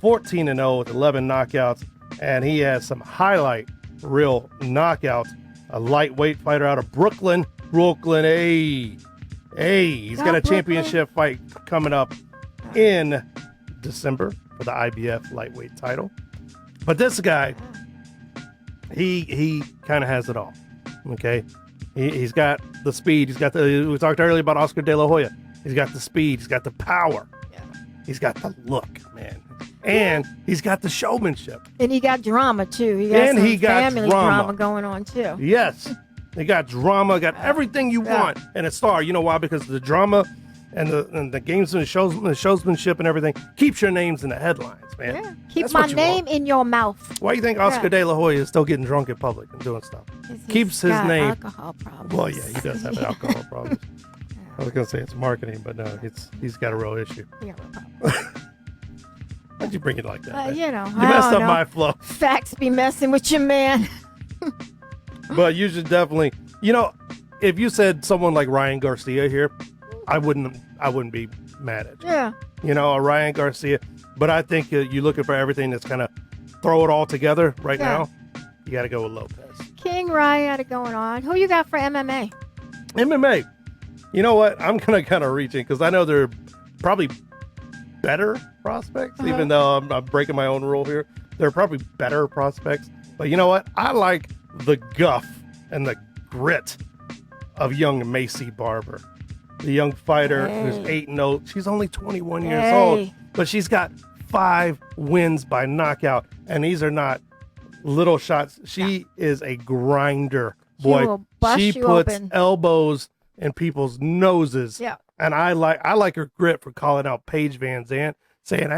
14-0 with 11 knockouts, and he has some highlight real knockouts. A lightweight fighter out of Brooklyn. Hey, he's got a championship fight coming up in December for the IBF lightweight title. But this guy, he kind of has it all. Okay, he's got the speed. He's got we talked earlier about Oscar De La Hoya. He's got the speed. He's got the power. Yeah. He's got the look, man. And he's got the showmanship. And he got drama, too. He got family drama going on, too. Yes. He got drama, got everything you want in a star. You know why? Because the drama and the gamesmanship, the showsmanship and everything keeps your names in the headlines, man. Yeah. Keep That's my what you name want. in your mouth. Why do you think Oscar De La Hoya is still getting drunk in public and doing stuff? Keeps his got name. Alcohol problems. Well, yeah, he does have alcohol problems. I was gonna say it's marketing, but no, he's got a real issue. Yeah, no problem. Why'd you bring it like that? Man? You know, You messed up my flow. Facts be messing with your man. But you should definitely, you know, if you said someone like Ryan Garcia here, I wouldn't be mad at you. Yeah. You know, a Ryan Garcia. But I think you're looking for everything that's kind of throw it all together right now. You got to go with Lopez. King Ryan had it going on. Who you got for MMA? MMA. You know what? I'm going to kind of reach in because I know they're probably better prospects, even though I'm breaking my own rule here. They're probably better prospects. But you know what? I like the guff and the grit of young Macy Barber, the young fighter who's 8-0. She's only 21 years old, but she's got 5 wins by knockout, and these are not little shots. She is a grinder, boy. She puts elbows in people's noses. Yeah. And I like her grit for calling out Paige Van Zandt, saying,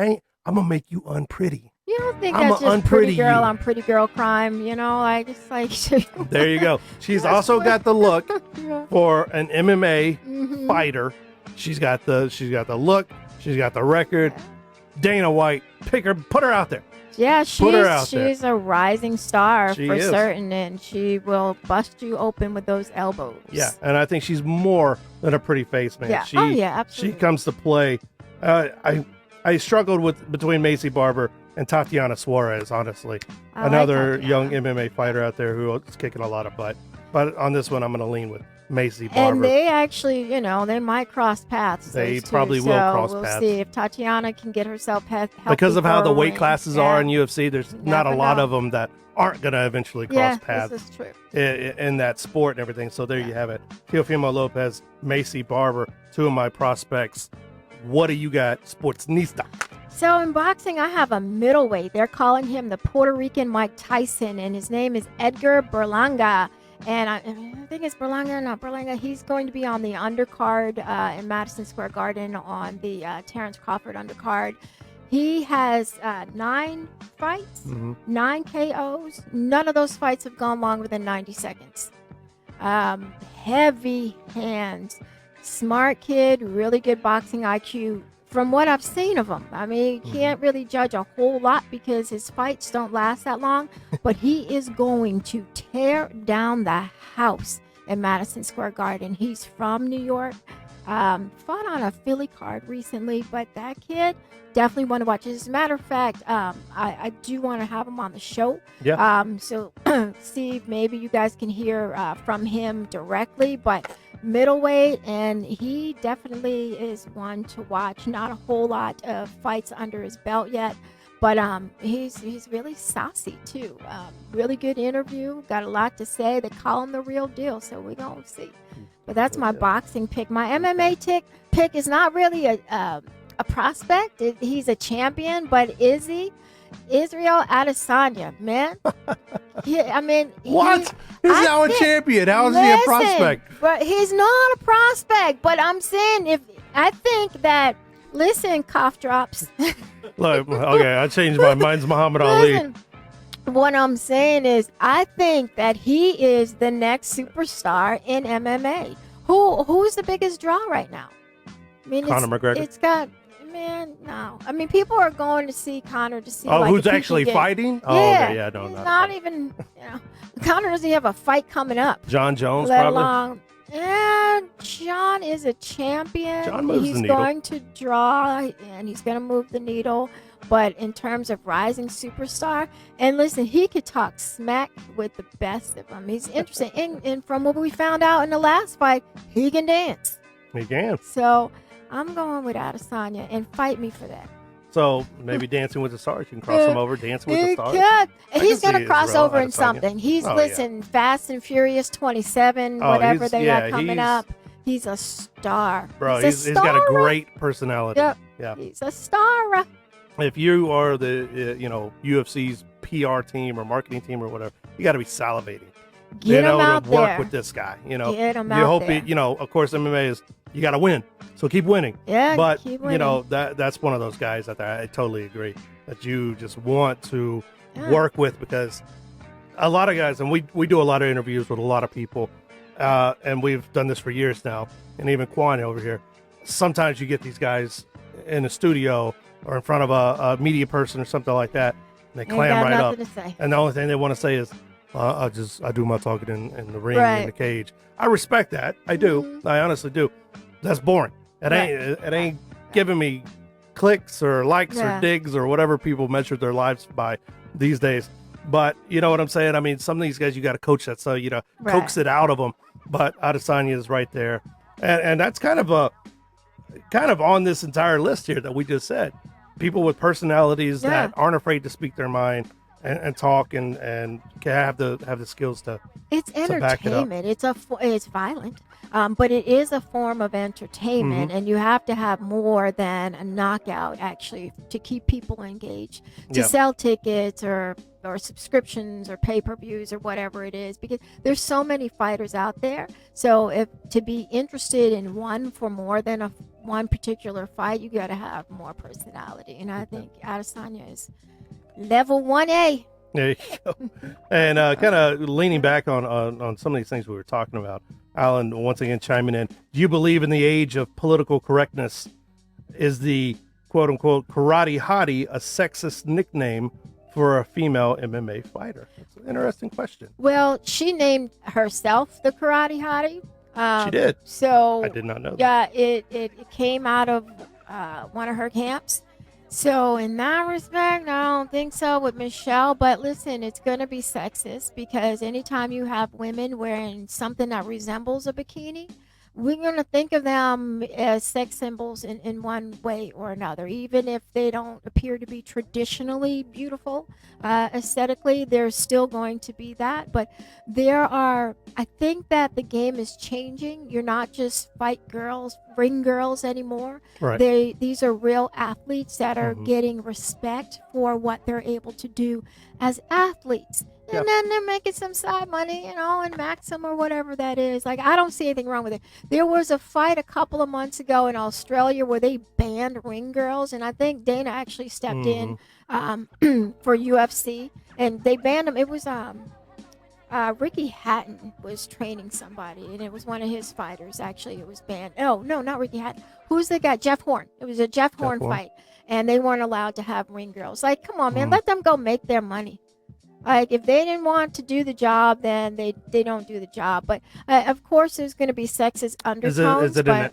I'm gonna make you unpretty. You don't think I'm that's a just pretty unpretty girl you. on pretty girl crime, you know? Like, it's like... There you go. She's also got the look for an MMA fighter. She's got the look. She's got the record. Dana White, put her out there. Yeah, Put her out she's a rising star She for is. certain, and she will bust you open with those elbows. Yeah, and I think she's more than a pretty face, man. Yeah. Absolutely. She comes to play. I struggled between Macy Barber and Tatiana Suarez, honestly. I Another like young MMA fighter out there who is kicking a lot of butt. But on this one, I'm going to lean with Macy Barber. And they actually, they might cross paths. They those two. probably will cross we'll paths. see if Tatiana can get herself healthy Because of how for the a weight win. classes are in UFC, there's not a Never lot know. of them that aren't going to eventually cross paths this is true. in that sport and everything. So there you have it. Teofimo Lopez, Macy Barber, 2 of my prospects. What do you got, Sportsnista? So in boxing, I have a middleweight. They're calling him the Puerto Rican Mike Tyson, and his name is Edgar Berlanga. And I think it's Berlanga, not Berlanga. He's going to be on the undercard in Madison Square Garden on the Terrence Crawford undercard. He has 9 fights, 9 KOs. None of those fights have gone longer than 90 seconds. Heavy hands. Smart kid, really good boxing IQ. From what I've seen of him, I mean, you can't really judge a whole lot because his fights don't last that long, but he is going to tear down the house in Madison Square Garden. He's from New York, fought on a Philly card recently, but that kid definitely want to watch. As a matter of fact, I do want to have him on the show. Yeah. So see if maybe you guys can hear from him directly, but middleweight, and he definitely is one to watch. Not a whole lot of fights under his belt yet, but he's really saucy too. Really good interview, got a lot to say. They call him the real deal, so we're gonna see. But that's my boxing pick. My MMA pick is not really a prospect. He's a champion, but is he? Israel Adesanya, man. I mean, What? He's now a champion. How is he a prospect? But he's not a prospect. But I'm saying, listen, cough drops. Look, okay, I changed my mind's Muhammad Ali. Listen, what I'm saying is, I think that he is the next superstar in MMA. Who's the biggest draw right now? I mean, Conor McGregor. It's got. Man, no. I mean, people are going to see Conor to see. Oh, who's actually fighting? Oh, yeah, okay, yeah, no, he's not not even. Conor doesn't have a fight coming up. John Jones, let probably. alone. And John is a champion. John moves he's the needle. going to draw, and he's going to move the needle. But in terms of rising superstar, and listen, he could talk smack with the best of them. He's interesting, and from what we found out in the last fight, he can dance. He can. So I'm going with Adesanya, and fight me for that. So maybe Dancing with the Stars. You can cross him over. Dancing with the He Stars. could. And he's can going to see cross Israel over in Adesanya. something. He's, Oh, listen, Fast and Furious 27, Oh, whatever they yeah, got coming he's- up. He's a star. Bro, he's he's got a great personality. Yep. Yeah. He's a star. If you are the UFC's PR team or marketing team or whatever, you got to be salivating. Get him out to work there. with this guy. Get him you out hope there. of course MMA is you got to win. So keep winning. Yeah, but keep winning. you know that's one of those guys that I totally agree that you just want to work with, because a lot of guys, and we do a lot of interviews with a lot of people, and we've done this for years now, and even Quan over here. Sometimes you get these guys in a studio or in front of a media person or something like that, and they clam right up, and the only thing they want to say is, I do my talking in the ring, in the cage. I respect that. I do. Mm-hmm. I honestly do. That's boring. It ain't giving me clicks or likes or digs or whatever people measure their lives by these days. But you know what I'm saying? I mean, some of these guys, you got to coach that, so coax it out of them. But Adesanya is right there, and that's kind of on this entire list here that we just said. People with personalities that aren't afraid to speak their mind and talk and have the skills to. It's entertainment. It's violent, but it is a form of entertainment, and you have to have more than a knockout actually to keep people engaged, to sell tickets or subscriptions or pay-per-views or whatever it is, because there's so many fighters out there. So if to be interested in one for more than one particular fight, you got to have more personality, and I think Adesanya is level 1A. There you go. And kind of leaning back on some of these things we were talking about, Alan, once again chiming in. Do you believe in the age of political correctness? Is the quote-unquote karate hottie a sexist nickname for a female MMA fighter? It's an interesting question. Well, she named herself the karate hottie. She did. So I did not know that. Yeah, it came out of one of her camps. So in that respect, I don't think so with Michelle. But listen, it's going to be sexist, because anytime you have women wearing something that resembles a bikini, we're going to think of them as sex symbols in one way or another. Even if they don't appear to be traditionally beautiful aesthetically, there's still going to be that. But I think that the game is changing. You're not just ring girls anymore. Right. These are real athletes that are getting respect for what they're able to do as athletes. And then they're making some side money, and Maxim or whatever that is. Like, I don't see anything wrong with it. There was a fight a couple of months ago in Australia where they banned ring girls, and I think Dana actually stepped in for UFC, and they banned them. It was Ricky Hatton was training somebody, and it was one of his fighters. Actually, it was banned. Oh, no, not Ricky Hatton. Who's the guy? Jeff Horn. It was a Jeff Horn fight, and they weren't allowed to have ring girls. Like, come on, man, let them go make their money. Like, if they didn't want to do the job, then they don't do the job. But of course, there's going to be sexist undertones. Is it an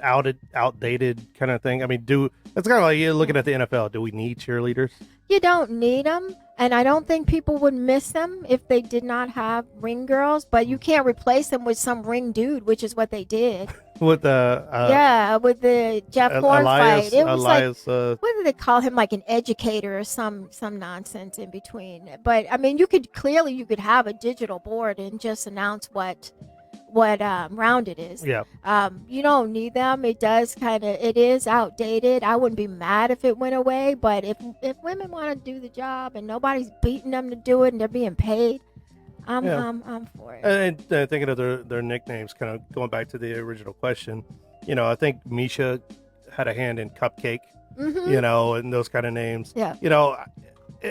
outdated kind of thing? I mean, it's kind of like you're looking at the NFL. Do we need cheerleaders? You don't need them, and I don't think people would miss them if they did not have ring girls. But you can't replace them with some ring dude, which is what they did. With the with the Jeff Horn fight, it was Elias, like, what did they call him? Like an educator or some nonsense in between. But I mean, you could have a digital board and just announce what round it is. Yeah. You don't need them. It is outdated. I wouldn't be mad if it went away. But if women want to do the job and nobody's beating them to do it and they're being paid, I'm for it. And thinking of their nicknames, kind of going back to the original question, I think Misha had a hand in Cupcake, and those kind of names. Yeah.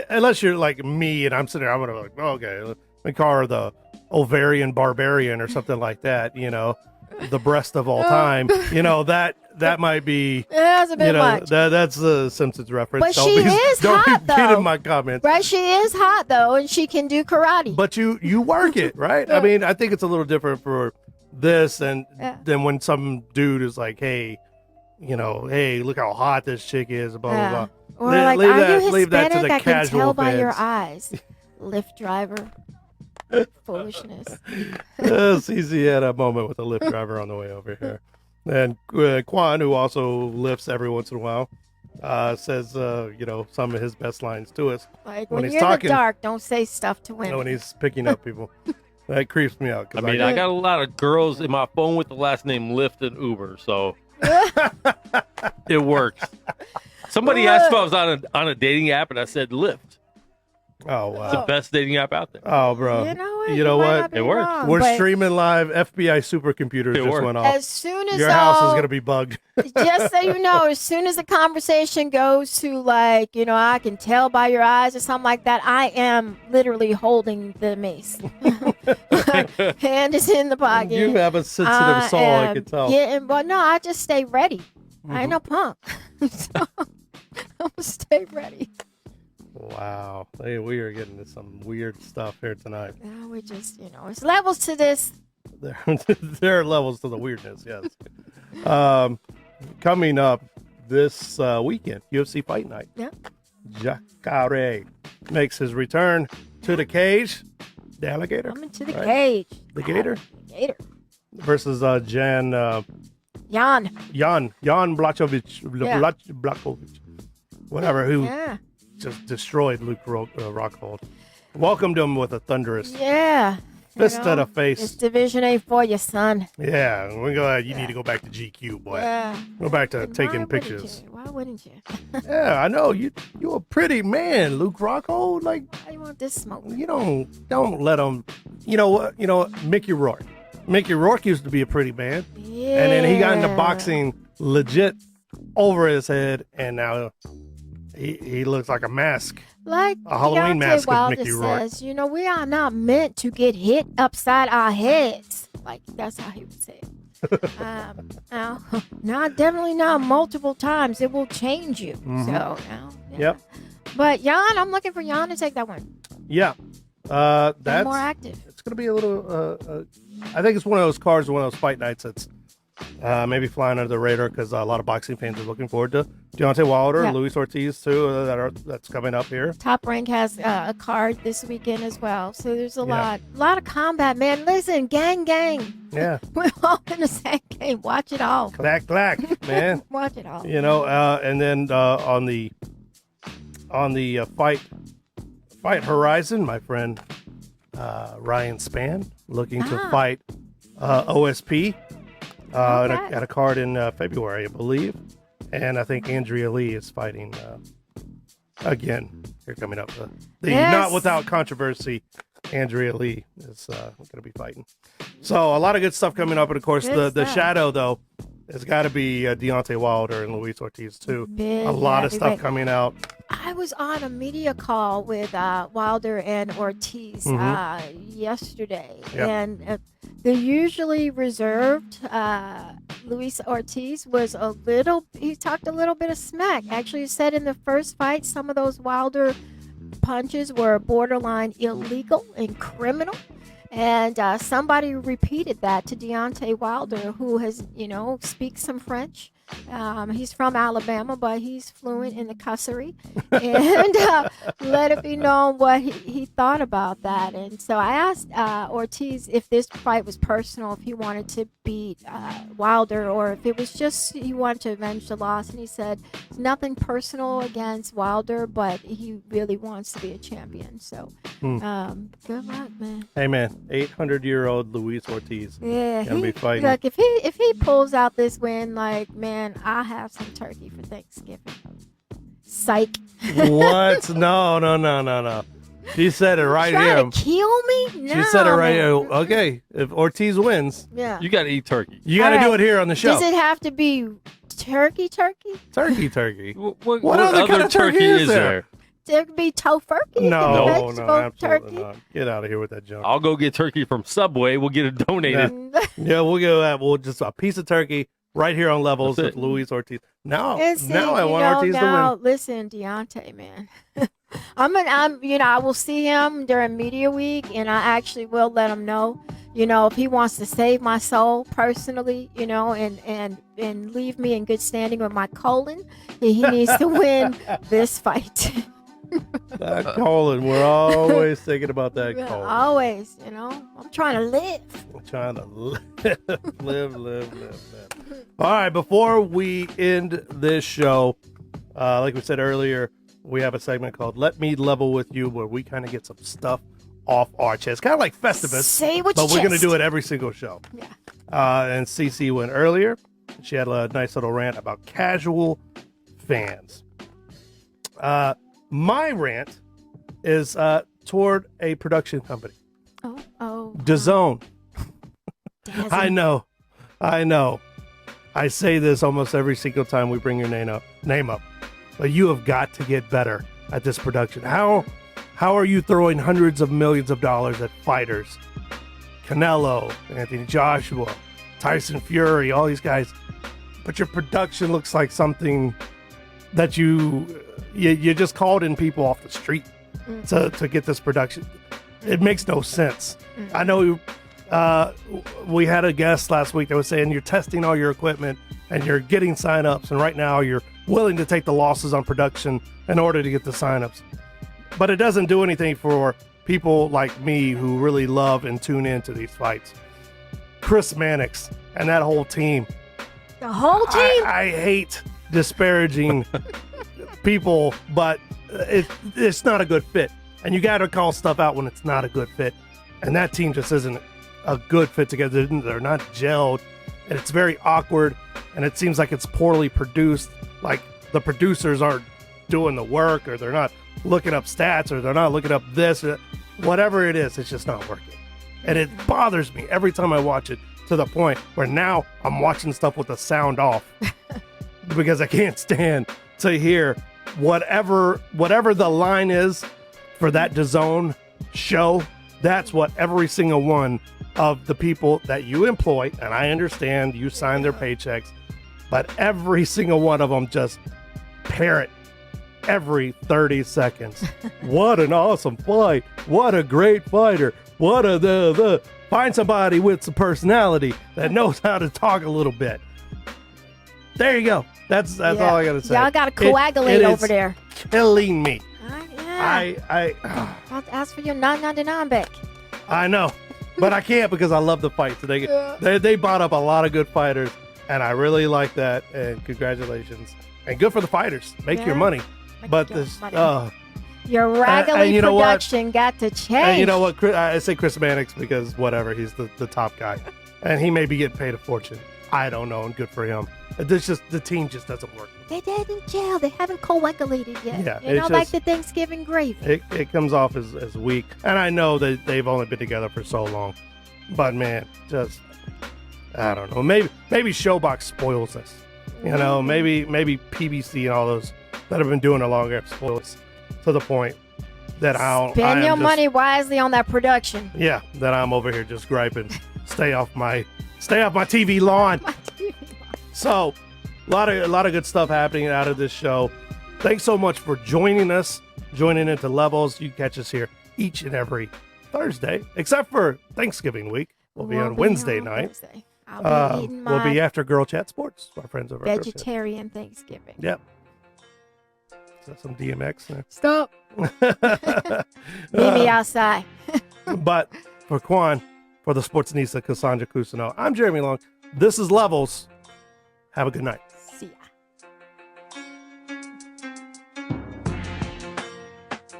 Unless you're like me and I'm sitting there, I'm going to be like, oh, okay, let me call her the Ovarian Barbarian or something like that, the breast of all time. That might be. That's a bit much. That's the Simpsons reference. But she is hot, though. Don't get in my comments. Right, she is hot, though, and she can do karate. But you work it, right? I mean, I think it's a little different for this than when some dude is like, hey, hey, look how hot this chick is, blah, blah, blah. Or like, are you leave that to the Hispanic? I can tell by fans. your eyes. Lyft driver. Foolishness. CZ had a moment with a Lyft driver on the way over here. And Quan, who also lifts every once in a while, says, some of his best lines to us. Like, when you're in the dark, don't say stuff to women. When he's picking up people. That creeps me out. I got a lot of girls in my phone with the last name Lyft and Uber, so it works. Somebody asked if I was on a dating app, and I said Lyft. Oh, It's the wow. best dating app out there. Oh, bro. You know what? You know might what? not be It works. wrong, We're but streaming live. FBI supercomputers It just works. went off. as soon as Your house is going to be bugged. just so you know, as soon as the conversation goes to like, I can tell by your eyes or something like that, I am literally holding the mace. Hand is in the pocket. You have a sensitive soul, I can tell. Well, no, I just stay ready. I ain't no punk. So, I'm gonna stay ready. Wow. Hey, we are getting to some weird stuff here tonight. No, we just, it's levels to this. There are levels to the weirdness, yes. Coming up this weekend, UFC Fight Night. Yep. Jacare makes his return to the cage. The alligator? Coming to the Right. cage. The gator? The gator. Versus Jan Jan. Blachowicz. Yeah. Blachowicz. Whatever, who Yeah. just destroyed Luke Rockhold. Welcomed him with a thunderous Yeah. fist to the It's face. Division A for you, son. Yeah, we go ahead. You Yeah. need to go back to GQ, boy. Yeah. Go back to And taking why wouldn't pictures. you? Why wouldn't you? Yeah, I know you a pretty man, Luke Rockhold. Like Why you want this smoke? you don't let him. You know what? Mickey Rourke. Mickey Rourke used to be a pretty man, Yeah. and then he got into boxing legit over his head, and now he looks like a mask. Like A Halloween Deontay mask of Wilder Mickey Rourke. says, we are not meant to get hit upside our heads. Like that's how he would say it. Not definitely not multiple times. It will change you. Mhm. So yeah. Yep. But Jan, I'm looking for Jan to take that one. Yeah. Be That's more active. it's gonna be a little. I think it's one of those cards, one of those fight nights that's maybe flying under the radar because a lot of boxing fans are looking forward to Deontay Wilder, Yeah. Luis Ortiz too. That's coming up here. Top Rank has a card this weekend as well. So there's a Yeah. lot of combat, man. Listen, gang. Yeah. We're all in the same game. Watch it all. Clack, man. Watch it all. And then on the fight horizon, my friend Ryan Spann looking to fight OSP at a card in February, I believe, and I think Andrea Lee is fighting again. Here coming up, the Yes. not without controversy. Andrea Lee is going to be fighting. So a lot of good stuff coming up, and of course Good the stuff. shadow though. It's got to be Deontay Wilder and Luis Ortiz too. Big A lot of stuff heavyweight. coming out. I was on a media call with Wilder and Ortiz yesterday, Yep. and the usually reserved Luis Ortiz was he talked a little bit of smack. Actually, he said in the first fight, some of those Wilder punches were borderline illegal and criminal. And somebody repeated that to Deontay Wilder, who has, speaks some French. He's from Alabama, but he's fluent in the cussery. And let it be known what he thought about that. And so I asked Ortiz if this fight was personal, if he wanted to beat Wilder, or if it was just he wanted to avenge the loss. And he said it's nothing personal against Wilder, but he really wants to be a champion. So good luck, man. Hey man, 800-year-old Luis Ortiz. Yeah, Gonna be fighting. Look, if he pulls out this win, like, man, I'll have some turkey for Thanksgiving. Psych. What? No. She said it right Trying here. to kill me? No, She said it right man. here. Okay, if Ortiz wins, Yeah. You got to eat turkey. you got to All do right. it here on the show. Does it have to be turkey? Turkey. What other kind of turkey is there? There could be tofurkey. No, vegetable absolutely turkey. not. Get out of here with that junk. I'll go get turkey from Subway. We'll get it donated. Yeah, we'll go. We'll just a piece of turkey right here on Levels That's with it. Luis Ortiz. Now And I want Ortiz to win. Listen, Deontay, man. I will see him during media week, and I actually will let him know, if he wants to save my soul personally, and leave me in good standing with my colon, he needs to win this fight. That colon, we're always thinking about that colon. Always, I'm trying to live. I'm trying to live. All right, before we end this show, like we said earlier, we have a segment called Let Me Level With You, where we kind of get some stuff off our chest. Kind of like Festivus, Say what but you we're going to just- do it every single show. Yeah. And Cece went earlier. She had a nice little rant about casual fans. My rant is toward a production company. Oh. DAZN. Dazzle. I know. I say this almost every single time we bring your name up. But you have got to get better at this production. How are you throwing hundreds of millions of dollars at fighters? Canelo, Anthony Joshua, Tyson Fury, all these guys. But your production looks like something that you just called in people off the street to get this production. It makes no sense. I know we had a guest last week that was saying you're testing all your equipment and you're getting signups, and right now you're willing to take the losses on production in order to get the signups. But it doesn't do anything for people like me who really love and tune into these fights. Chris Mannix and that whole team. The whole team? I hate disparaging people, but it's not a good fit. And you got to call stuff out when it's not a good fit. And that team just isn't a good fit together. They're not gelled. And it's very awkward. And it seems like it's poorly produced. Like the producers aren't doing the work, or they're not looking up stats, or they're not looking up this, or whatever it is. It's just not working. And it bothers me every time I watch it, to the point where now I'm watching stuff with the sound off because I can't stand to hear whatever the line is for that DAZN show. That's what every single one of the people that you employ, and I understand you sign their paychecks, but every single one of them just parrot every 30 seconds. What an awesome fight. What a great fighter. What a find somebody with some personality that knows how to talk a little bit. There you go. That's all I gotta say. Y'all gotta coagulate over there. Killing me. I'll ask for your $9.99 back. I know, but I can't because I love the fights. They brought up a lot of good fighters, and I really like that. And congratulations, and good for the fighters. Make your money. But this, your raggedy you know production got to change. And you know what? I say Chris Mannix because whatever, he's the top guy, and he may be getting paid a fortune. I don't know, and good for him. It's just the team just doesn't work. They didn't gel. They haven't coagulated yet. Yeah, like the Thanksgiving gravy. It comes off as weak, and I know that they've only been together for so long, but man, just I don't know. Maybe Showbox spoils us. You know, maybe PBC and all those that have been doing it longer have spoiled us to the point that Spend your money wisely on that production. Yeah, that I'm over here just griping. Stay off my TV lawn. So, a lot of good stuff happening out of this show. Thanks so much for joining us, joining into Levels. You catch us here each and every Thursday, except for Thanksgiving week. We'll be on Wednesday night. Thursday. I'll be eating we'll be after Girl Chat Sports. Our friends over at vegetarian Thanksgiving. Yep. Is that some DMX there? Stop. Meet me outside. But for Quan, for the Sportsnista, Cassandra Cusino, I'm Jeremy Long. This is Levels. Have a good night.